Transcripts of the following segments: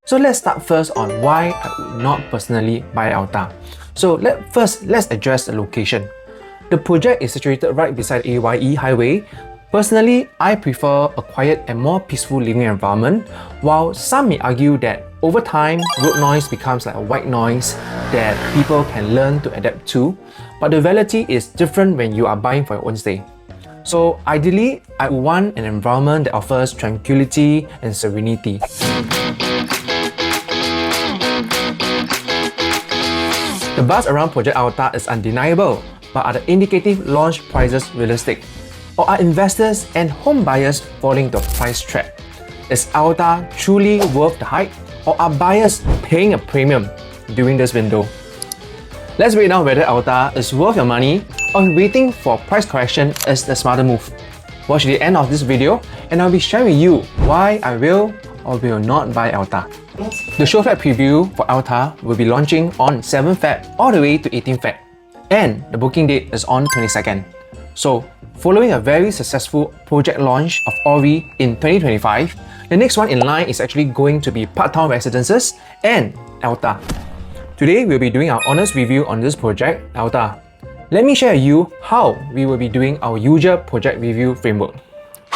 So let's start first on why I would not personally buy ELTA. So let's address the location. The project is situated right beside AYE Highway. Personally, I prefer a quiet and more peaceful living environment, while some may argue that over time, road noise becomes like a white noise that people can learn to adapt to, but the reality is different when you are buying for your own stay. So ideally, I would want an environment that offers tranquility and serenity. The buzz around Project ELTA is undeniable, but are the indicative launch prices realistic? Or are investors and home buyers falling the price trap? Is ELTA truly worth the hype, or are buyers paying a premium during this window? Let's break down whether ELTA is worth your money or waiting for price correction is the smarter move. Watch the end of this video and I'll be sharing with you why I will or will not buy ELTA. The Showflat preview for ELTA will be launching on 7 Feb all the way to 18 Feb, and the booking date is on 22nd. So, following a very successful project launch of Ori in 2025, the next one in line is actually going to be Part-Town Residences and ELTA. Today, we'll be doing our honest review on this project, ELTA. Let me share with you how we will be doing our usual project review framework.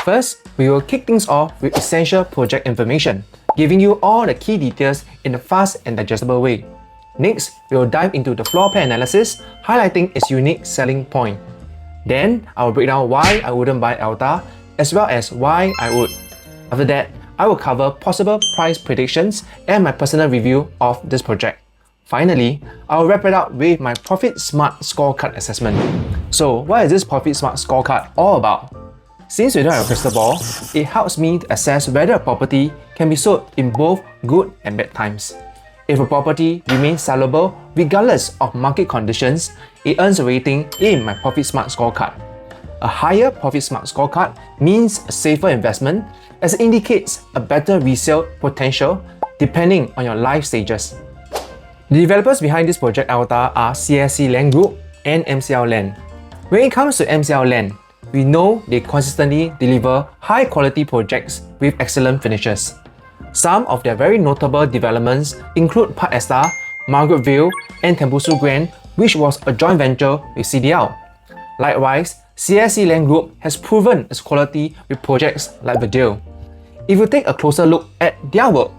First, we will kick things off with essential project information, giving you all the key details in a fast and digestible way. Next, we will dive into the floor plan analysis, highlighting its unique selling point. Then, I will break down why I wouldn't buy ELTA, as well as why I would. After that, I will cover possible price predictions and my personal review of this project. Finally, I will wrap it up with my Profit Smart scorecard assessment. So, what is this Profit Smart scorecard all about? Since we don't have a crystal ball, it helps me to assess whether a property can be sold in both good and bad times. If a property remains sellable regardless of market conditions, it earns a rating in my Profit Smart scorecard. A higher Profit Smart scorecard means a safer investment, as it indicates a better resale potential depending on your life stages. The developers behind this project ELTA are CSC Land Group and MCL Land. When it comes to MCL Land, we know they consistently deliver high-quality projects with excellent finishes. Some of their very notable developments include Park Esta, Margaretville, and Tembusu Grand, which was a joint venture with CDL. Likewise, CSC Land Group has proven its quality with projects like Verdale. If you take a closer look at their work,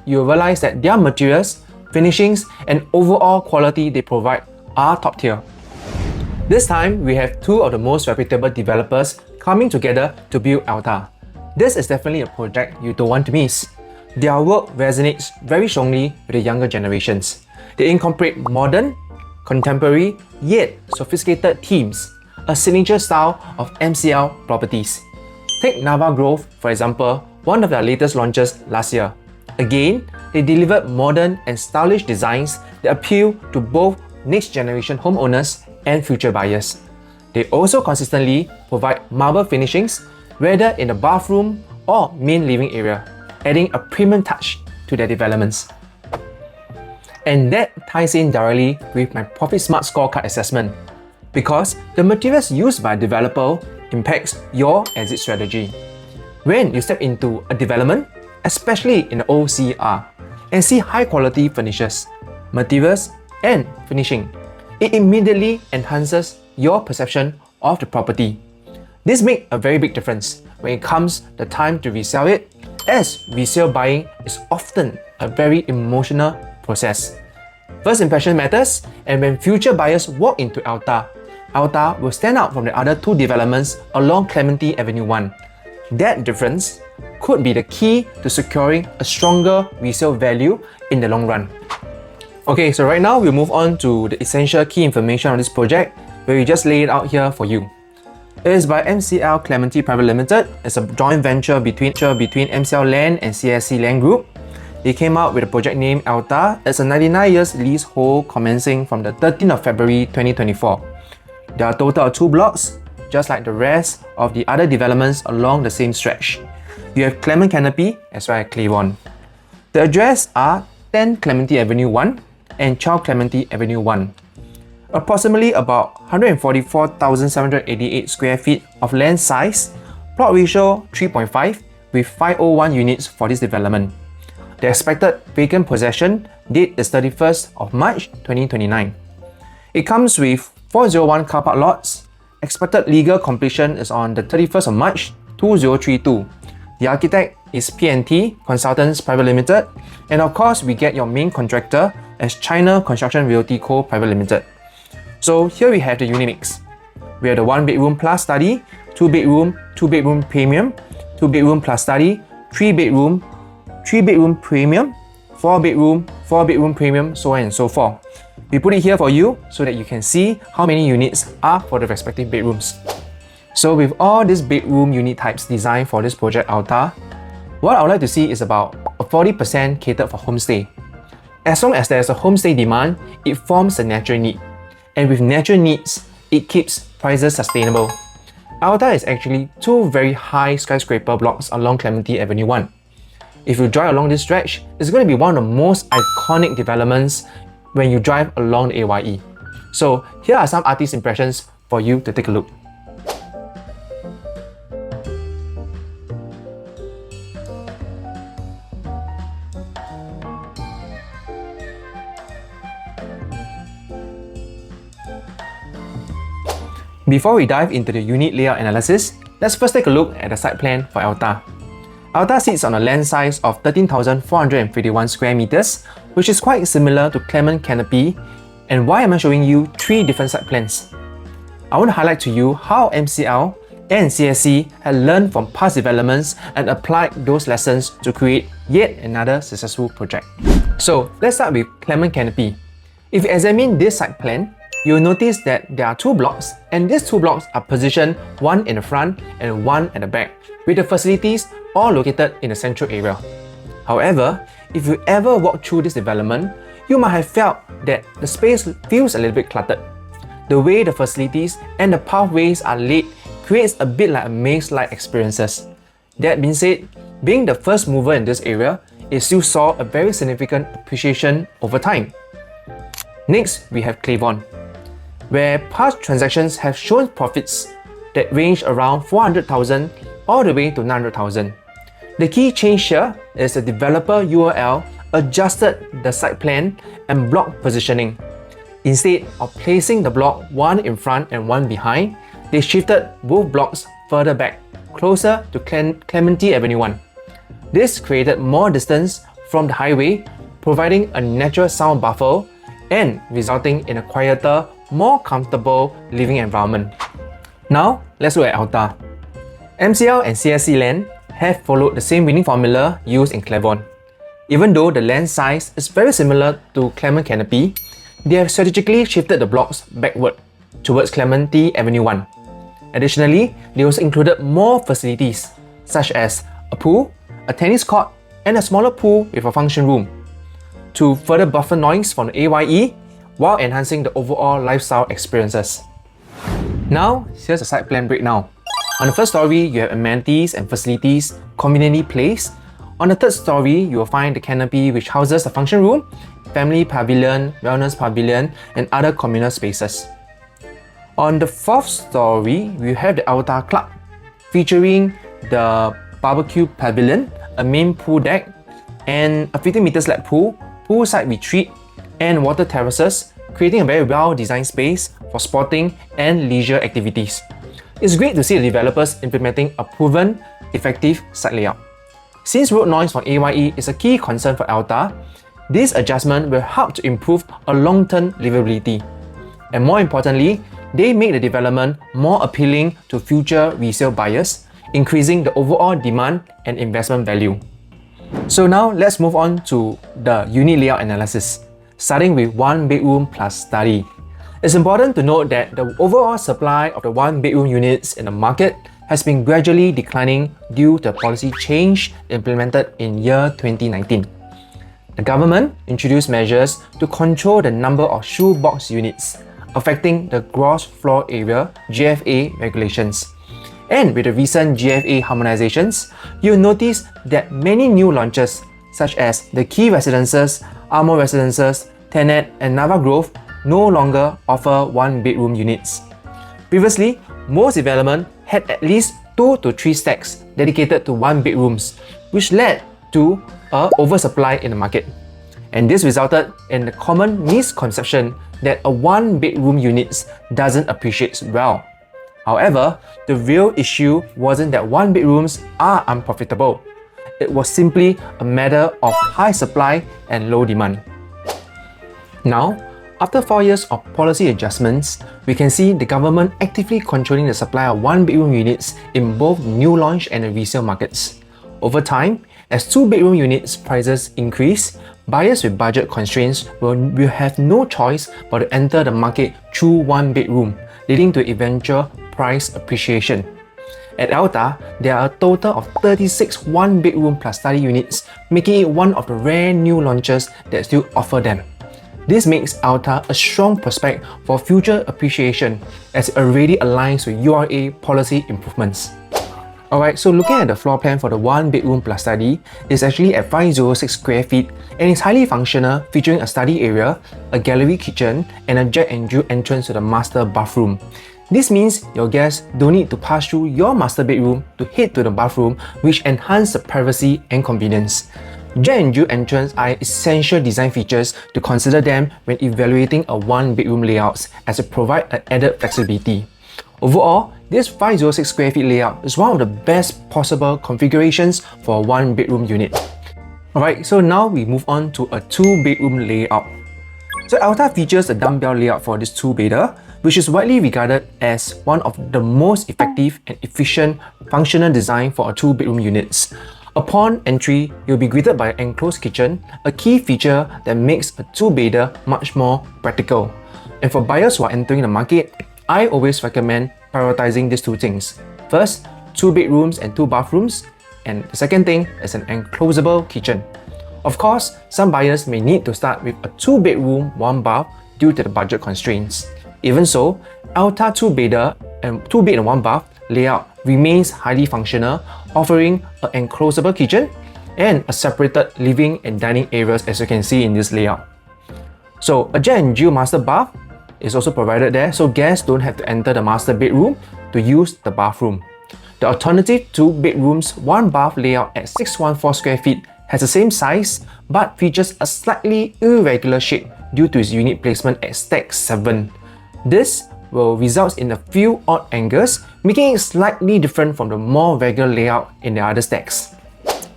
you will realize that their materials, finishings, and overall quality they provide are top tier. This time, we have two of the most reputable developers coming together to build ELTA. This is definitely a project you don't want to miss. Their work resonates very strongly with the younger generations. They incorporate modern, contemporary, yet sophisticated themes, a signature style of MCL properties. Take Nava Grove, for example, one of their latest launches last year. Again, they delivered modern and stylish designs that appeal to both next-generation homeowners and future buyers. They also consistently provide marble finishings, whether in the bathroom or main living area, adding a premium touch to their developments. And that ties in directly with my Profit Smart scorecard assessment, because the materials used by a developer impacts your exit strategy. When you step into a development, especially in the OCR, and see high-quality finishes, materials, and finishing, it immediately enhances your perception of the property. This makes a very big difference when it comes the time to resell it, as resale buying is often a very emotional process. First impression matters, and when future buyers walk into ELTA, ELTA will stand out from the other two developments along Clementi Avenue 1. That difference could be the key to securing a stronger resale value in the long run. Okay, so right now we'll move on to the essential key information on this project, where we just lay it out here for you. It is by MCL Clementi Private Limited. It's a joint venture between MCL Land and CSC Land Group. They came out with a project name ELTA. It's a 99 years leasehold commencing from the 13th of February 2024. There are a total of 2 blocks, just like the rest of the other developments along the same stretch. You have Clement Canopy as well as Claiborne. The address are 10 Clementi Avenue 1 and 12 Clementi Avenue 1. Approximately about 144,788 square feet of land size, plot ratio 3.5 with 501 units for this development. the expected vacant possession date is 31st of March 2029. It comes with 401 car park lots. Expected legal completion is on the 31st of March 2032. The architect is P&T Consultants Private Limited, and of course we get your main contractor as China Construction Realty Co. Private Limited. So here we have the unit mix. We have the 1 bedroom plus study, 2 bedroom premium, 2 bedroom plus study, 3 bedroom premium, 4 bedroom premium, so on and so forth. We put it here for you so that you can see how many units are for the respective bedrooms. So with all these bedroom unit types designed for this project ELTA, what I would like to see is about a 40% catered for homestay. As long as there's a homestay demand, it forms a natural need. And with natural needs, it keeps prices sustainable. ELTA is actually 2 very high skyscraper blocks along Clementi Avenue 1. If you drive along this stretch, it's going to be one of the most iconic developments when you drive along the AYE. So here are some artist impressions for you to take a look. Before we dive into the unit layout analysis, let's first take a look at the site plan for ELTA. ELTA sits on a land size of 13,451 square meters, which is quite similar to Clement Canopy. And why am I showing you 3 different site plans? I want to highlight to you how MCL and CSC had learned from past developments and applied those lessons to create yet another successful project. So let's start with Clement Canopy. If you examine this site plan, you'll notice that there are 2 blocks, and these 2 blocks are positioned one in the front and one at the back, with the facilities all located in the central area. However, if you ever walk through this development, you might have felt that the space feels a little bit cluttered. The way the facilities and the pathways are laid creates a bit like a maze-like experiences. That being said, being the first mover in this area, it still saw a very significant appreciation over time. Next, we have Clavon, where past transactions have shown profits that range around 400,000 all the way to 900,000. The key change here is the developer URL adjusted the site plan and block positioning. Instead of placing the block one in front and one behind, they shifted both blocks further back, closer to Clementi Avenue 1. This created more distance from the highway, providing a natural sound buffer and resulting in a quieter, more comfortable living environment. Now, let's look at ELTA. MCL and CSC land have followed the same winning formula used in Clavon. Even though the land size is very similar to Clement Canopy, they have strategically shifted the blocks backward towards Clementi Avenue 1. Additionally, they also included more facilities such as a pool, a tennis court, and a smaller pool with a function room to further buffer noise from the AYE while enhancing the overall lifestyle experiences. Now, here's a site plan breakdown. On the first story, you have amenities and facilities conveniently placed. On the third story, you will find the canopy which houses a function room, family pavilion, wellness pavilion, and other communal spaces. On the fourth story, we have the ELTA Club, featuring the barbecue pavilion, a main pool deck, and a 50-meter slab pool, poolside retreat, and water terraces, creating a very well-designed space for sporting and leisure activities. It's great to see the developers implementing a proven, effective site layout. Since road noise from AYE is a key concern for ELTA, this adjustment will help to improve a long-term livability. And more importantly, they make the development more appealing to future resale buyers, increasing the overall demand and investment value. So now let's move on to the unit layout analysis, starting with 1 bedroom plus study. It's important to note that the overall supply of the 1 bedroom units in the market has been gradually declining due to a policy change implemented in year 2019. The government introduced measures to control the number of shoebox units, affecting the gross floor area GFA regulations. And with the recent GFA harmonizations, you'll notice that many new launches such as the Key Residences, Armour Residences, Tenet, and Nava Grove no longer offer 1 bedroom units. Previously, most developments had at least 2 to 3 stacks dedicated to 1 bedrooms, which led to an oversupply in the market. And this resulted in the common misconception that a one-bedroom unit doesn't appreciate well. However, the real issue wasn't that one bedrooms are unprofitable. It was simply a matter of high supply and low demand. Now, after 4 years of policy adjustments, we can see the government actively controlling the supply of one-bedroom units in both new launch and the resale markets. Over time, as two-bedroom units prices increase, buyers with budget constraints will have no choice but to enter the market through one bedroom, leading to eventual price appreciation. At ELTA, there are a total of 36 one-bedroom plus study units, making it one of the rare new launches that still offer them. This makes ELTA a strong prospect for future appreciation as it already aligns with URA policy improvements. Alright, so looking at the floor plan for the one bedroom plus study, it's actually at 506 square feet and is highly functional, featuring a study area, a gallery kitchen, and a Jack and Jill entrance to the master bathroom. This means your guests don't need to pass through your master bedroom to head to the bathroom, which enhance the privacy and convenience. Jack and Jill entrance are essential design features to consider them when evaluating a one-bedroom layout, as it provides an added flexibility. Overall, this 506 square feet layout is one of the best possible configurations for a one-bedroom unit. Alright, so now we move on to a two-bedroom layout. So ELTA features a dumbbell layout for this two-bedder, which is widely regarded as one of the most effective and efficient functional design for a two-bedroom units. Upon entry, you'll be greeted by an enclosed kitchen, a key feature that makes a two-bedder much more practical. And for buyers who are entering the market, I always recommend prioritizing these two things. First, 2 bedrooms and 2 bathrooms, and the second thing is an enclosable kitchen. Of course, some buyers may need to start with a 2-bedroom, 1 bath due to the budget constraints. Even so, ELTA 2-bedder and 2 bed and 1 bath layout remains highly functional, offering an enclosable kitchen and a separated living and dining areas, as you can see in this layout. So a Jack and Jill master bath is also provided there, so guests don't have to enter the master bedroom to use the bathroom. The alternative 2 bedrooms, 1 bath layout at 614 square feet has the same size but features a slightly irregular shape due to its unit placement at stack 7. This will result in a few odd angles, making it slightly different from the more regular layout in the other stacks.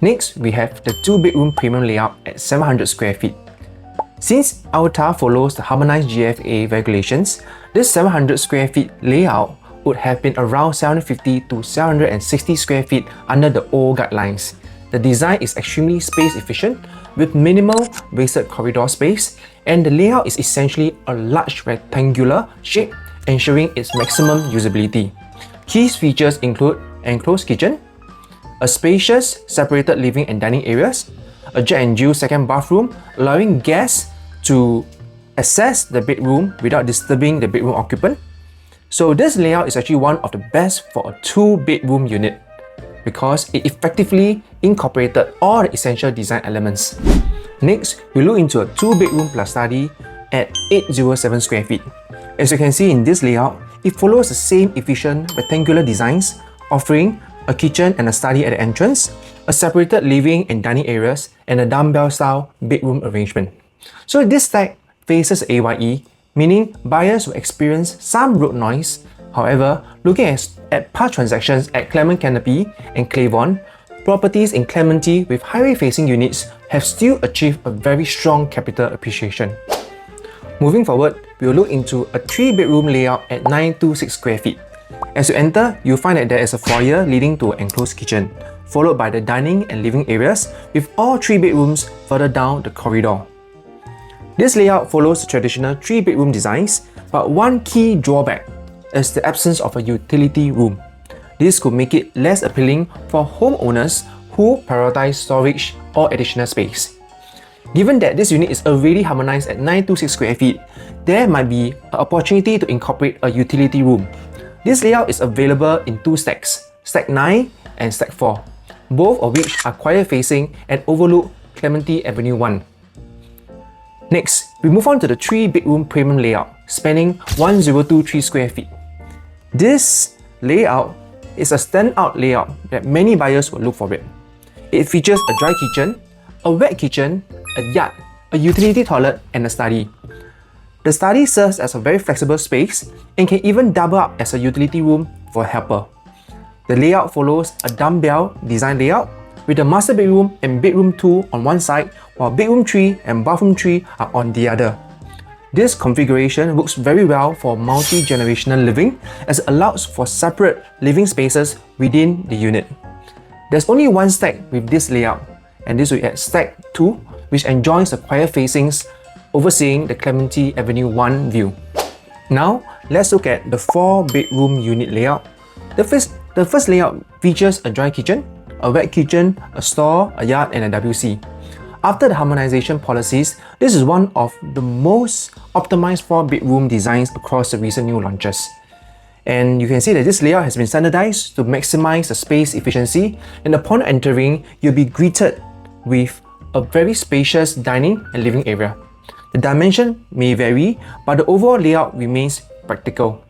Next, we have the 2-bedroom premium layout at 700 square feet. Since ELTA follows the harmonized GFA regulations, this 700 square feet layout would have been around 750 to 760 square feet under the old guidelines. The design is extremely space efficient with minimal wasted corridor space, and the layout is essentially a large rectangular shape, ensuring its maximum usability. Key features include enclosed kitchen, a spacious separated living and dining areas, a Jack and Jill second bathroom, allowing guests to access the bedroom without disturbing the bedroom occupant. So this layout is actually one of the best for a 2-bedroom unit because it effectively incorporated all the essential design elements. Next, we look into a 2-bedroom plus study at 807 square feet. As you can see in this layout, it follows the same efficient rectangular designs, offering a kitchen and a study at the entrance, a separated living and dining areas, and a dumbbell-style bedroom arrangement. So this stack faces AYE, meaning buyers will experience some road noise. However, looking at past transactions at Clement Canopy and Clavon, properties in Clementi with highway-facing units have still achieved a very strong capital appreciation. Moving forward, we will look into a 3-bedroom layout at 926 square feet. As you enter, you'll find that there is a foyer leading to an enclosed kitchen, followed by the dining and living areas, with all 3 bedrooms further down the corridor. This layout follows the traditional 3-bedroom designs, but one key drawback is the absence of a utility room. This could make it less appealing for homeowners who prioritize storage or additional space. Given that this unit is already harmonized at 926 square feet, there might be an opportunity to incorporate a utility room. This layout is available in 2 stacks, Stack 9 and Stack 4, both of which are choir-facing and overlook Clementi Avenue 1. Next, we move on to the 3-bedroom premium layout, spanning 1023 square feet. This layout is a standout layout that many buyers will look for it. It features a dry kitchen, a wet kitchen, a yard, a utility toilet, and a study. The study serves as a very flexible space and can even double up as a utility room for a helper. The layout follows a dumbbell design layout with the master bedroom and bedroom 2 on one side, while bedroom 3 and bathroom 3 are on the other. This configuration works very well for multi-generational living as it allows for separate living spaces within the unit. There's only one stack with this layout, and this will be at stack 2, which enjoys the quiet facings overseeing the Clementi Avenue 1 view. Now, let's look at the 4-bedroom unit layout. The first layout features a dry kitchen, a wet kitchen, a store, a yard, and a WC. After the harmonization policies, this is one of the most optimized 4-bedroom designs across the recent new launches. And you can see that this layout has been standardized to maximize the space efficiency, and upon entering, you'll be greeted with a very spacious dining and living area. The dimension may vary, but the overall layout remains practical.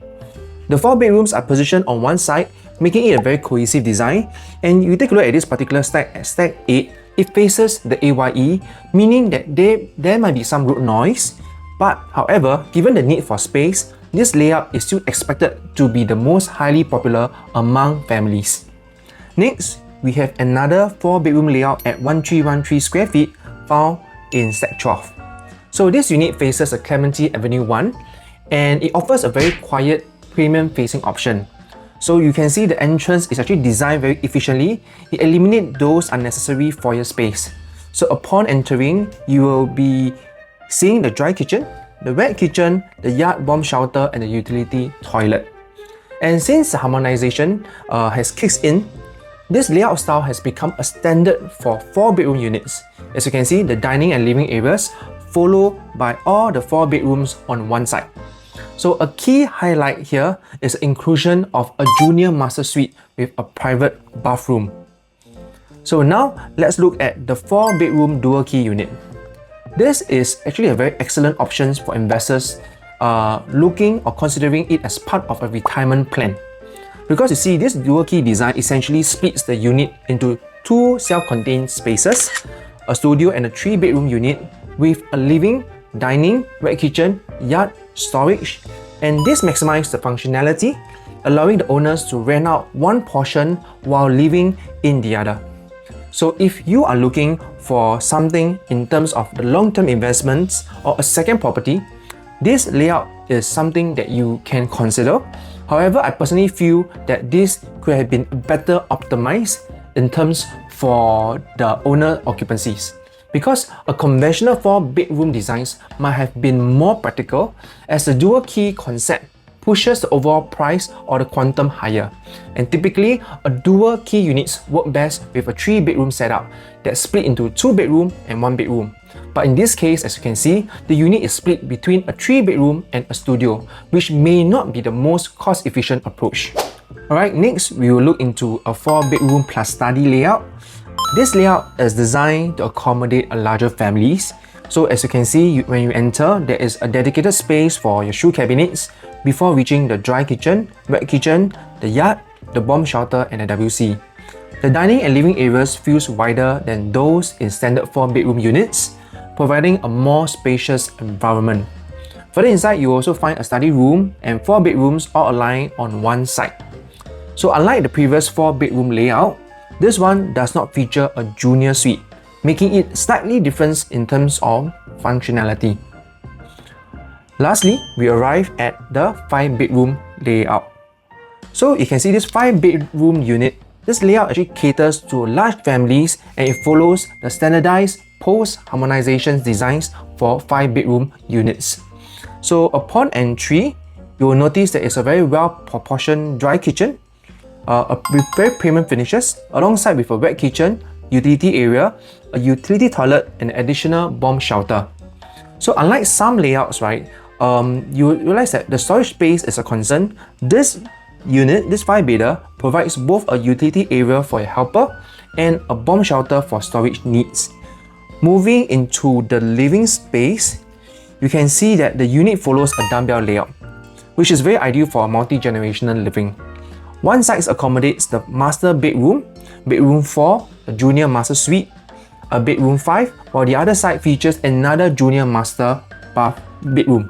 The 4 bedrooms are positioned on one side, making it a very cohesive design. And you take a look at this particular stack, at stack 8, it faces the AYE, meaning that there might be some road noise. But however, given the need for space, this layout is still expected to be the most highly popular among families. Next, we have another 4-bedroom layout at 1313 square feet found in stack 12. So this unit faces a Clementi Avenue 1, and it offers a very quiet premium facing option. So you can see the entrance is actually designed very efficiently. It eliminates those unnecessary foyer space. So upon entering, you will be seeing the dry kitchen, the wet kitchen, the yard bomb shelter, and the utility toilet. And since the harmonization has kicked in, this layout style has become a standard for 4-bedroom units. As you can see, the dining and living areas follow by all the 4 bedrooms on one side. So a key highlight here is the inclusion of a junior master suite with a private bathroom. So now let's look at the 4-bedroom dual key unit. This is actually a very excellent option for investors looking or considering it as part of a retirement plan. Because you see, this dual key design essentially splits the unit into 2 self-contained spaces, a studio and a 3-bedroom unit with a living, dining, wet kitchen, yard, storage, and this maximizes the functionality, allowing the owners to rent out one portion while living in the other. So if you are looking for something in terms of the long-term investments or a second property, this layout is something that you can consider. However, I personally feel that this could have been better optimized in terms for the owner occupancies, because a conventional 4-bedroom designs might have been more practical as the dual key concept pushes the overall price or the quantum higher. And typically, a dual key units work best with a 3-bedroom setup that's split into 2-bedroom and 1-bedroom. But in this case, as you can see, the unit is split between a 3-bedroom and a studio, which may not be the most cost-efficient approach. Alright, next we will look into a 4-bedroom plus study layout. This layout is designed to accommodate a larger families. So as you can see, when you enter, there is a dedicated space for your shoe cabinets before reaching the dry kitchen, wet kitchen, the yard, the bomb shelter, and the WC. The dining and living areas feels wider than those in standard 4-bedroom units, providing a more spacious environment. Further inside, you also find a study room and 4 bedrooms all aligned on one side. So unlike the previous 4-bedroom layout, this one does not feature a junior suite, making it slightly different in terms of functionality. Lastly, we arrive at the 5-bedroom layout. So you can see this 5-bedroom unit. This layout actually caters to large families and it follows the standardized post-harmonization designs for 5-bedroom units. So upon entry, you will notice that it's a very well-proportioned dry kitchen with very premium finishes, alongside with a wet kitchen, utility area, a utility toilet, and additional bomb shelter. So unlike some layouts, right, you realize that the storage space is a concern. This unit, this 5-bedder, provides both a utility area for a helper and a bomb shelter for storage needs. Moving into the living space, you can see that the unit follows a dumbbell layout, which is very ideal for multi-generational living. One side accommodates the master bedroom, bedroom 4, a junior master suite, a bedroom 5, while the other side features another junior master bath bedroom.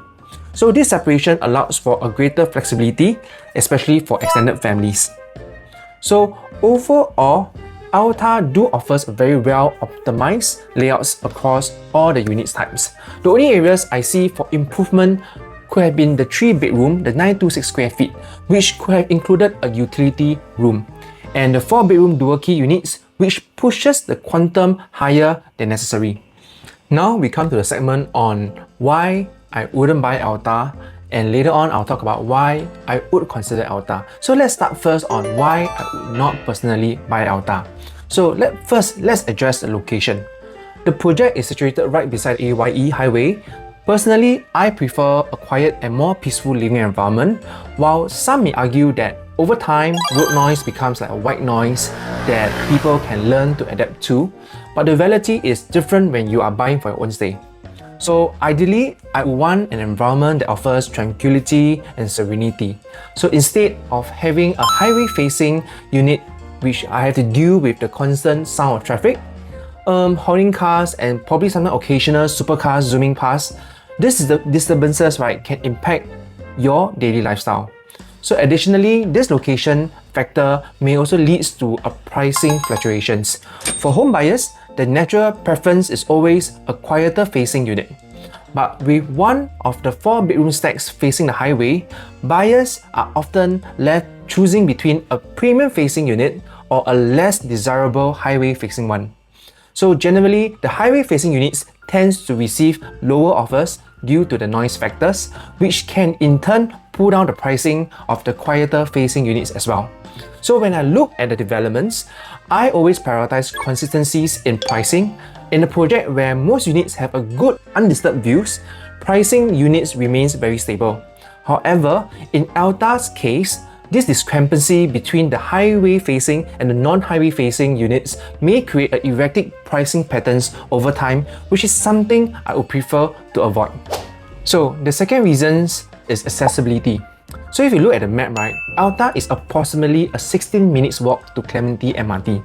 So this separation allows for a greater flexibility, especially for extended families. So overall, ELTA do offers very well optimized layouts across all the units types. The only areas I see for improvement could have been the 3-bedroom, the 926 square feet, which could have included a utility room, and the 4-bedroom dual-key units, which pushes the quantum higher than necessary. Now we come to the segment on why I wouldn't buy ELTA, and later on I'll talk about why I would consider ELTA. So let's start first on why I would not personally buy ELTA. So let's address the location. The project is situated right beside AYE highway. Personally, I prefer a quiet and more peaceful living environment, while some may argue that over time, road noise becomes like a white noise that people can learn to adapt to, but the reality is different when you are buying for your own stay. So ideally, I would want an environment that offers tranquility and serenity. So instead of having a highway-facing unit which I have to deal with the constant sound of traffic, honking cars, and probably some occasional supercars zooming past, these disturbances, right, can impact your daily lifestyle. So additionally, this location factor may also lead to a pricing fluctuations. For home buyers, the natural preference is always a quieter facing unit. But with one of the 4-bedroom stacks facing the highway, buyers are often left choosing between a premium facing unit or a less desirable highway facing one. So generally, the highway facing units tends to receive lower offers due to the noise factors, which can in turn pull down the pricing of the quieter facing units as well. So when I look at the developments, I always prioritize consistencies in pricing. In a project where most units have a good undisturbed views, pricing units remains very stable. However, in ELTA's case, this discrepancy between the highway-facing and the non-highway facing units may create erratic pricing patterns over time, which is something I would prefer to avoid. So the second reason is accessibility. So if you look at the map, right, ELTA is approximately a 16 minutes walk to Clementi MRT.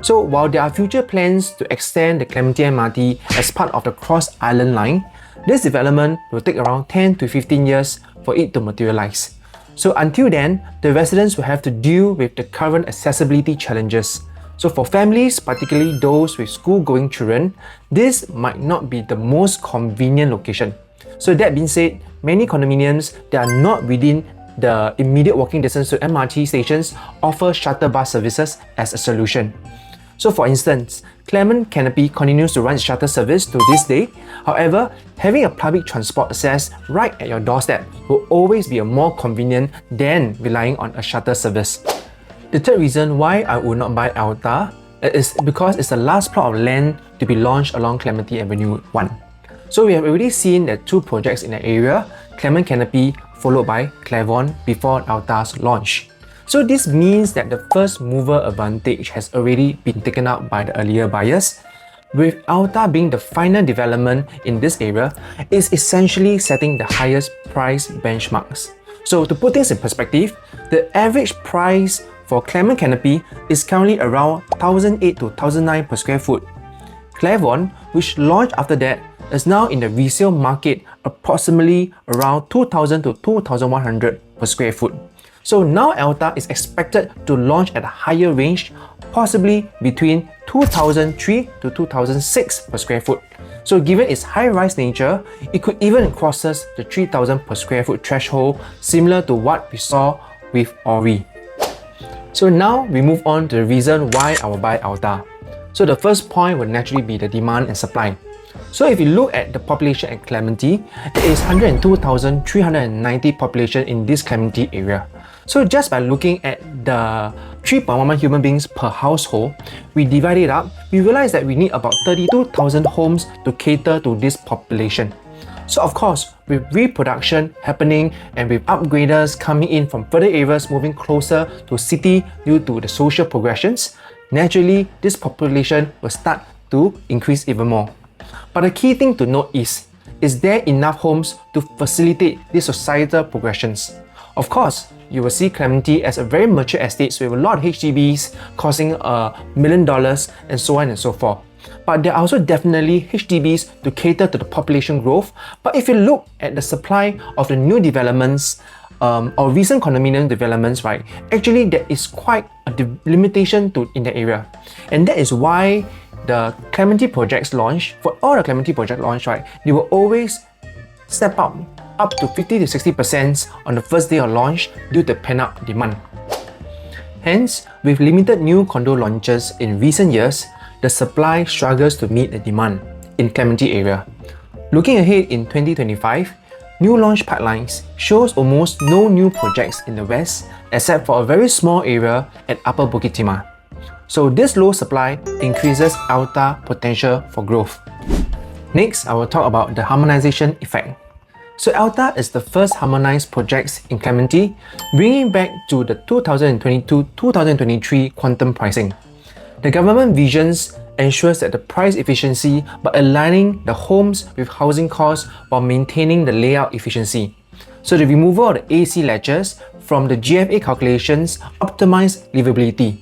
So while there are future plans to extend the Clementi MRT as part of the Cross Island Line, this development will take around 10 to 15 years for it to materialize. So until then, the residents will have to deal with the current accessibility challenges. So for families, particularly those with school-going children, this might not be the most convenient location. So that being said, many condominiums that are not within the immediate walking distance to MRT stations offer shuttle bus services as a solution. So for instance, Clement Canopy continues to run its shuttle service to this day. However, having a public transport access right at your doorstep will always be more convenient than relying on a shuttle service. The third reason why I would not buy ELTA is because it's the last plot of land to be launched along Clementi Avenue 1. So we have already seen the 2 projects in the area, Clement Canopy followed by Clavon before ELTA's launch. So this means that the first mover advantage has already been taken up by the earlier buyers. With ELTA being the final development in this area, it's essentially setting the highest price benchmarks. So to put things in perspective, the average price for Clement Canopy is currently around 1,008 to 1,009 per square foot. Clavon, which launched after that, is now in the resale market approximately around 2,000 to 2,100 per square foot. So now ELTA is expected to launch at a higher range, possibly between 2003 to 2006 per square foot. So given its high-rise nature, it could even crosses the 3,000 per square foot threshold, similar to what we saw with Ori. So now we move on to the reason why I will buy ELTA. So the first point would naturally be the demand and supply. So if you look at the population at Clementi, there is 102,390 population in this Clementi area. So just by looking at the 3.11 human beings per household, we divide it up, we realize that we need about 32,000 homes to cater to this population. So of course, with reproduction happening and with upgraders coming in from further areas moving closer to city due to the social progressions, naturally this population will start to increase even more. But the key thing to note is there enough homes to facilitate these societal progressions? Of course, you will see Clementi as a very mature estate with a lot of HDBs costing $1 million and so on and so forth. But there are also definitely HDBs to cater to the population growth. But if you look at the supply of the new developments or recent condominium developments, right, actually there is quite a limitation in the area. And that is why the Clementi projects launch, for all the Clementi project launch, right, they will always step up to 50 to 60% on the first day of launch due to pent-up demand. Hence, with limited new condo launches in recent years, the supply struggles to meet the demand in Clementi area. Looking ahead in 2025, new launch pipelines shows almost no new projects in the west except for a very small area at Upper Bukit Timah. So this low supply increases ELTA potential for growth. Next, I will talk about the harmonization effect. So ELTA is the first harmonized projects in Clementi, bringing back to the 2022-2023 quantum pricing. The government visions ensures that the price efficiency by aligning the homes with housing costs while maintaining the layout efficiency. So the removal of the AC ledgers from the GFA calculations optimize livability.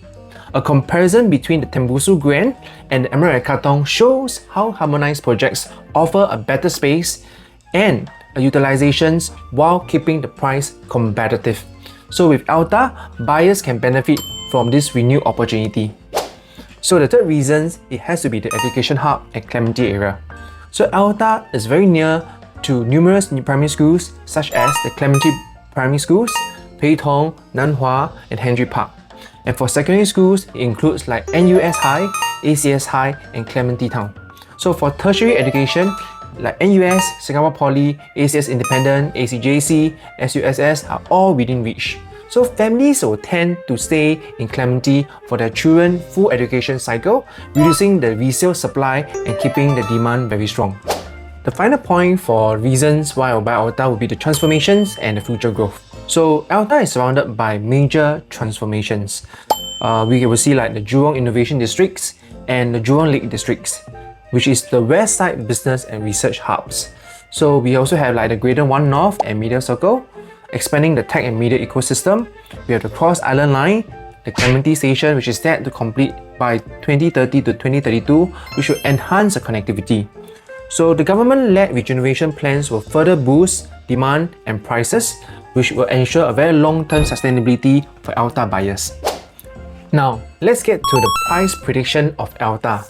A comparison between the Tembusu Grand and the Emerald Katong shows how harmonized projects offer a better space and utilizations while keeping the price competitive. So with ELTA, buyers can benefit from this renewed opportunity. So the third reason, it has to be the education hub at Clementi area. So ELTA is very near to numerous primary schools such as the Clementi Primary Schools, Pei Tong, Nanhua, and Henry Park. And for secondary schools, it includes like NUS High, ACS High, and Clementi Town. So for tertiary education, like NUS, Singapore Poly, ACS Independent, ACJC, SUSS are all within reach. So families will tend to stay in Clementi for their children's full education cycle, reducing the resale supply and keeping the demand very strong. The final point for reasons why I will buy ELTA will be the transformations and the future growth. So ELTA is surrounded by major transformations. We will see like the Jurong Innovation Districts and the Jurong Lake Districts, which is the West Side Business and Research Hubs. So we also have like the Greater One North and Media Circle, expanding the tech and media ecosystem. We have the Cross Island Line, the Clementi Station, which is set to complete by 2030 to 2032, which will enhance the connectivity. So the government-led regeneration plans will further boost demand and prices, which will ensure a very long-term sustainability for ELTA buyers. Now, let's get to the price prediction of ELTA.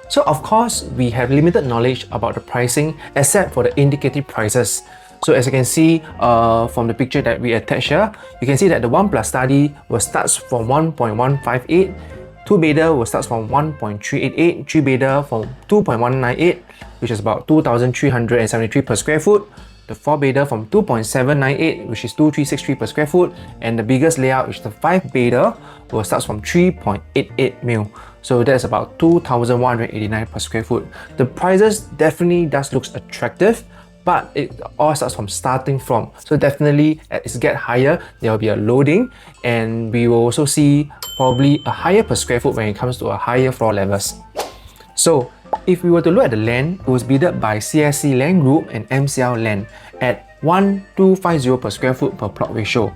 So of course, we have limited knowledge about the pricing except for the indicative prices. So as you can see from the picture that we attach here, you can see that the 1+ study will start from 1.158, 2 beta will start from 1.388, 3 beta from 2.198, which is about 2,373 per square foot, the 4 beta from 2.798, which is 2,363 per square foot, and the biggest layout, which is the 5 beta, will start from 3.88 mil. So that's about 2,189 per square foot. The prices definitely does look attractive, but it all starts from starting from. So definitely as it gets higher, there will be a loading, and we will also see probably a higher per square foot when it comes to a higher floor levels. So if we were to look at the land, it was bidded by CSC Land Group and MCL Land at 1,250 per square foot per plot ratio.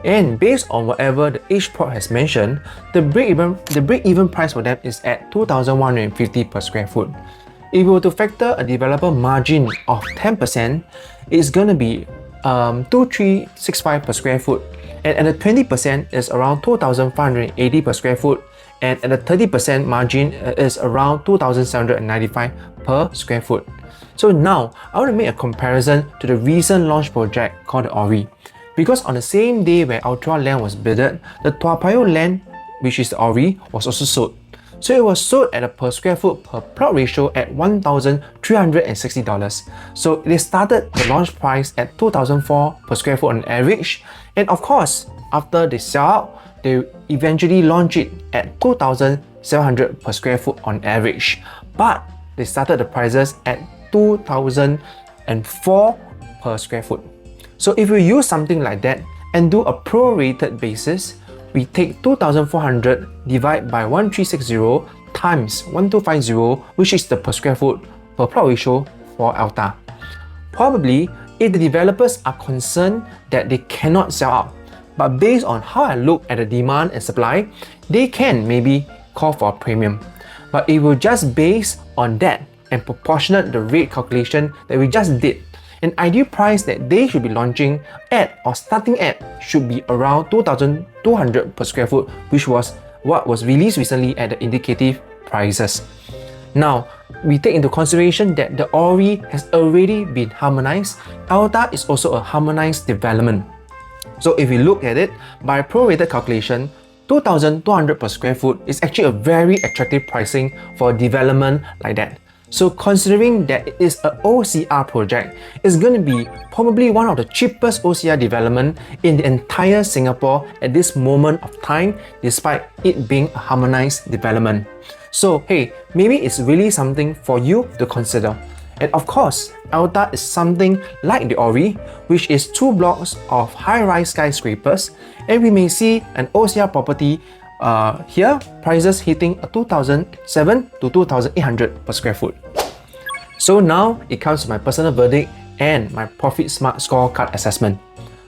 And based on whatever the each plot has mentioned, the break-even price for them is at 2,150 per square foot. If we were to factor a developer margin of 10%, it's going to be 2,365 per square foot. And at the 20% is around 2,580 per square foot. And at the 30% margin is around 2,795 per square foot. So now, I want to make a comparison to the recent launch project called the Ori. Because on the same day where Ultra Land was bidded, the Toa Payoh land, which is the Ori, was also sold. So it was sold at a per square foot per plot ratio at $1,360. So they started the launch price at $2,004 per square foot on average. And of course, after they sell out, they eventually launch it at $2,700 per square foot on average. But they started the prices at $2,004 per square foot. So if we use something like that and do a prorated basis, we take 2,400 divided by 1,360 times 1,250, which is the per square foot per plot ratio for ELTA. Probably, if the developers are concerned that they cannot sell out, but based on how I look at the demand and supply, they can maybe call for a premium. but it will just base on that and proportionate the rate calculation that we just did. An ideal price that they should be launching at or starting at should be around 2,200 per square foot, which was what was released recently at the indicative prices. Now, we take into consideration that the ORI has already been harmonized. ELTA is also a harmonized development. So if we look at it by prorated calculation, 2,200 per square foot is actually a very attractive pricing for a development like that. So considering that it is an OCR project, it's going to be probably one of the cheapest OCR development in the entire Singapore at this moment of time, despite it being a harmonized development. So hey, maybe it's really something for you to consider. And of course, ELTA is something like the ORI, which is 2 blocks of high-rise skyscrapers, and we may see an OCR property here, prices hitting a 2,700 to 2,800 per square foot. So now it comes to my personal verdict and my Profit Smart scorecard assessment.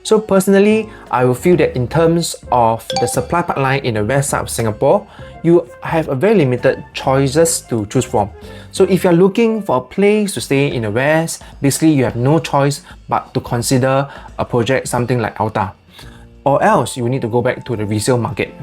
So personally, I will feel that in terms of the supply pipeline in the west side of Singapore, you have a very limited choices to choose from. So if you're looking for a place to stay in the west, basically you have no choice but to consider a project something like ELTA. Or else you will need to go back to the resale market.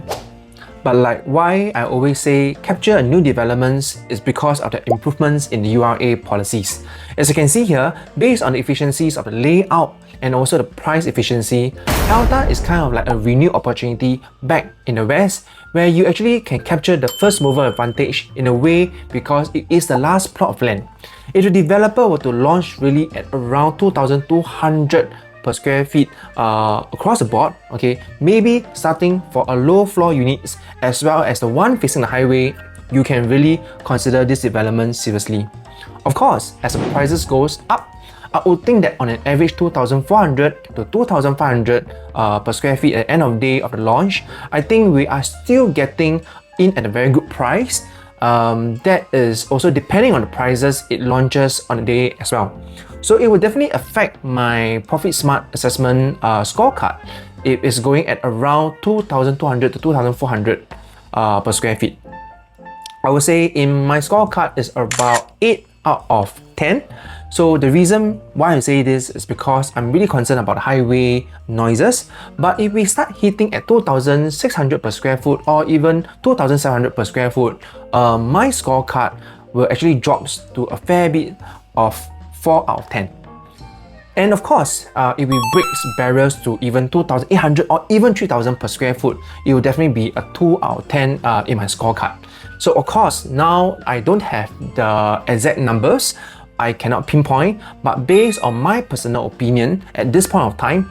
But like why I always say capture a new developments is because of the improvements in the URA policies. As you can see here, based on the efficiencies of the layout and also the price efficiency, ELTA is kind of like a renewed opportunity back in the west where you actually can capture the first mover advantage in a way because it is the last plot of land. If the developer were to launch really at around 2,200 per square feet across the board, okay, maybe starting for a low floor units as well as the one facing the highway, you can really consider this development seriously. Of course, as the prices goes up, I would think that on an average 2,400 to 2,500 per square feet at the end of the day of the launch, I think we are still getting in at a very good price. That is also depending on the prices it launches on the day as well. So it will definitely affect my Profit Smart assessment scorecard if it's going at around 2,200 to 2,400 per square feet. I would say in my scorecard is about 8 out of 10. So the reason why I say this is because I'm really concerned about highway noises. But if we start hitting at 2,600 per square foot or even 2,700 per square foot, my scorecard will actually drop to a fair bit of 4 out of 10. And of course, if we break barriers to even 2,800 or even 3,000 per square foot, it will definitely be a 2 out of 10 in my scorecard. So of course, now I don't have the exact numbers, I cannot pinpoint, but based on my personal opinion at this point of time,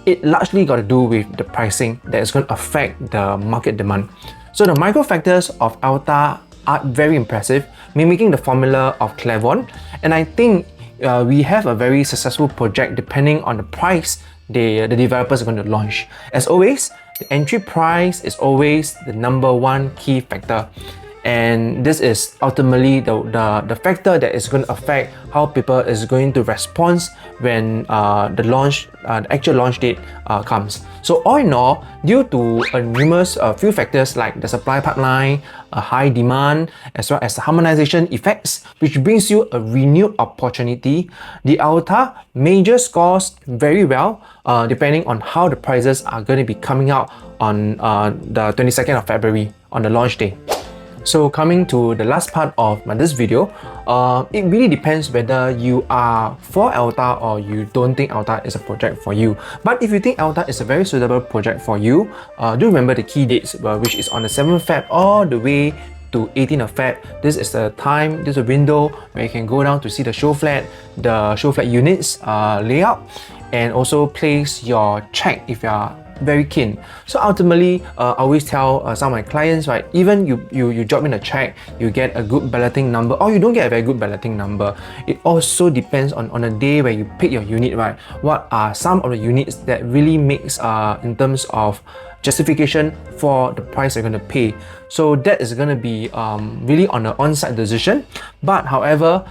it largely got to do with the pricing that is going to affect the market demand. So the micro factors of ELTA are very impressive, mimicking the formula of Clairvon, and I think we have a very successful project depending on the price the developers are going to launch. As always, the entry price is always the number one key factor. And this is ultimately the factor that is going to affect how people is going to respond when the actual launch date comes. So all in all, due to numerous few factors like the supply pipeline, a high demand, as well as the harmonization effects, which brings you a renewed opportunity, the ELTA major scores very well depending on how the prices are going to be coming out on the 22nd of February on the launch day. So coming to the last part of this video, it really depends whether you are for ELTA or you don't think ELTA is a project for you. But if you think ELTA is a very suitable project for you, do remember the key dates, which is on the 7th of Feb all the way to 18th of Feb. This is the time, this is a window where you can go down to see the Showflat units layout, and also place your check if you are very keen. So ultimately, I always tell some of my clients, right, even you drop in a check, you get a good balloting number or you don't get a very good balloting number. It also depends on a day where you pick your unit, right? What are some of the units that really makes in terms of justification for the price you're going to pay. So that is going to be really on an on-site decision. But however,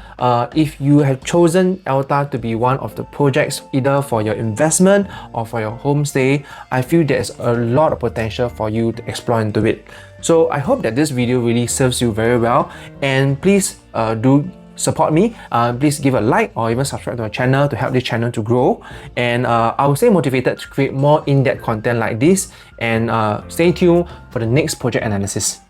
if you have chosen ELTA to be one of the projects either for your investment or for your homestay, I feel there's a lot of potential for you to explore into it. So I hope that this video really serves you very well, and please do support me. Please give a like or even subscribe to my channel to help this channel to grow, and I will stay motivated to create more in-depth content like this, and stay tuned for the next project analysis.